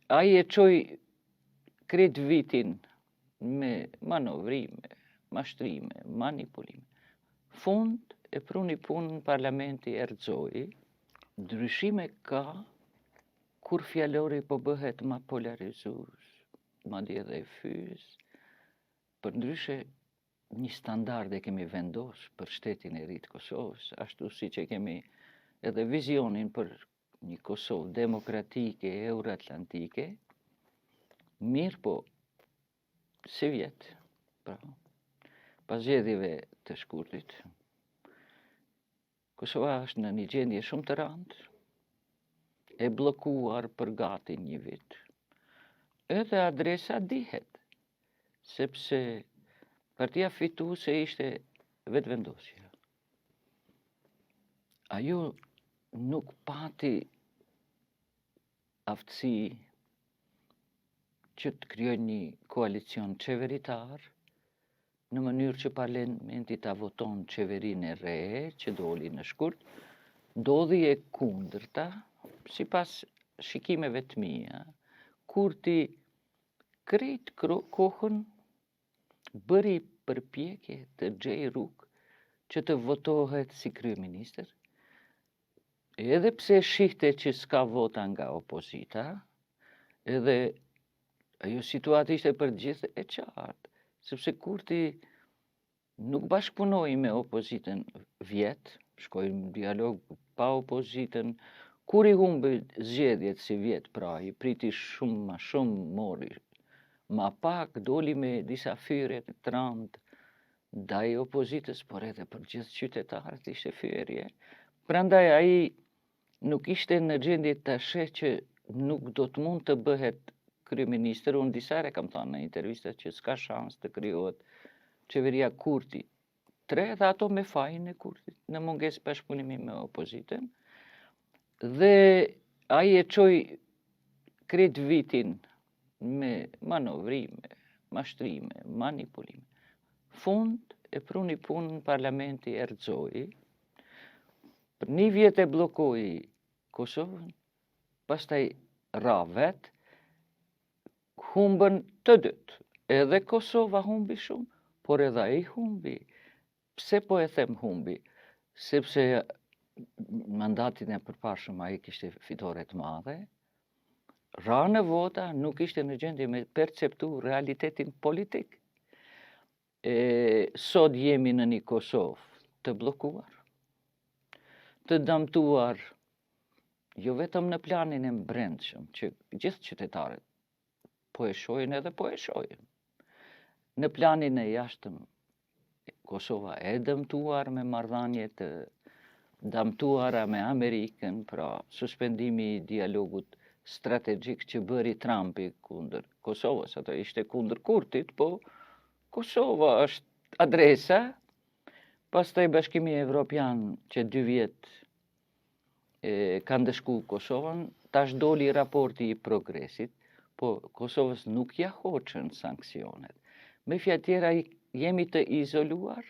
ai e çoi krejt vitin me manovrime, mashtrime, manipulime. Fund e pruni punën parlamenti erxoi, ndryshime ka kur fjalori po bëhet ma polarizues, madje edhe fys, përndryshe një standard e kemi vendos për shtetin e ri të Kosovës, ashtu siç e kemi edhe vizionin për një Kosovë demokratike, euroatlantike, mirë po, si vjet, pra, pas zgjedhjeve të shkurtit, Kosova është në një gjendje shumë të rëndë, e bllokuar për gati një vit. Edhe adresa dihet, sepse partia fituese ishte vetëvendosja. Ajo nuk pati aftësi që të krijojë një koalicion qeveritar, në mënyrë që parlamenti ta voton qeverinë e re, që doli në shkurt, ndodhi e kundërta, sipas shikimeve të mia, Kurti krejt kohën bëri përpjekje të gjej rrugë që të votohet si kryeministër, edhe pse shihte që s'ka vota nga opozita, edhe ajo situatë ishte për gjithë e qartë, sepse Kurti nuk bashkëpunoi me opozitën vjet, shkoi në dialog pa opozitën, kur i humbi zgjedhjet si vjet, pra i priti shumë ma shumë, mori ma pak, doli me disa fyre të rëndë ndaj opozitës, por edhe për gjithë qytetarët ishte fyerje. Prandaj ai nuk ishte në gjendje ta sheh që nuk do të mund të bëhet kryeministër. Unë disa herë kam thënë në intervista që s'ka shans të krijohet qeveria Kurti 3 dhe ato me fajin e Kurtit, në mungesë bashkëpunimi me opozitën. Dhe ai e çoi krejt vitin me manovrime, mashtrime, manipulime. Fund e pruni punën parlamenti erxoi, për një vjet e bllokoi Kosovën, pastaj ra vet, humbën të dytë. Edhe Kosova humbi shumë, por edhe ai humbi. Pse po e them humbi? Sepse mandatin e përparshëm ai kishte fitore të madhe, ra në vota, nuk ishte në gjendje me perceptu realitetin politik. Sot jemi në një Kosovë të bllokuar, të dëmtuar, jo vetëm në planin e brendshëm, që gjithë qytetarët po e shohin edhe po e shohin. Në planin e jashtëm, Kosova e dëmtuar me marrëdhënie të dëmtuara me Amerikën, pra suspendimi i dialogut strategjik që bëri Trumpi kundër Kosovës, ato ishte kundër Kurtit, po Kosova është adresa, pastaj Bashkimi Evropian që 2 vjet ka ndëshku Kosovën, tash doli raporti i progresit, po Kosovës nuk ja hoqën sanksionet. Me fjalë tjera, jemi të izoluar,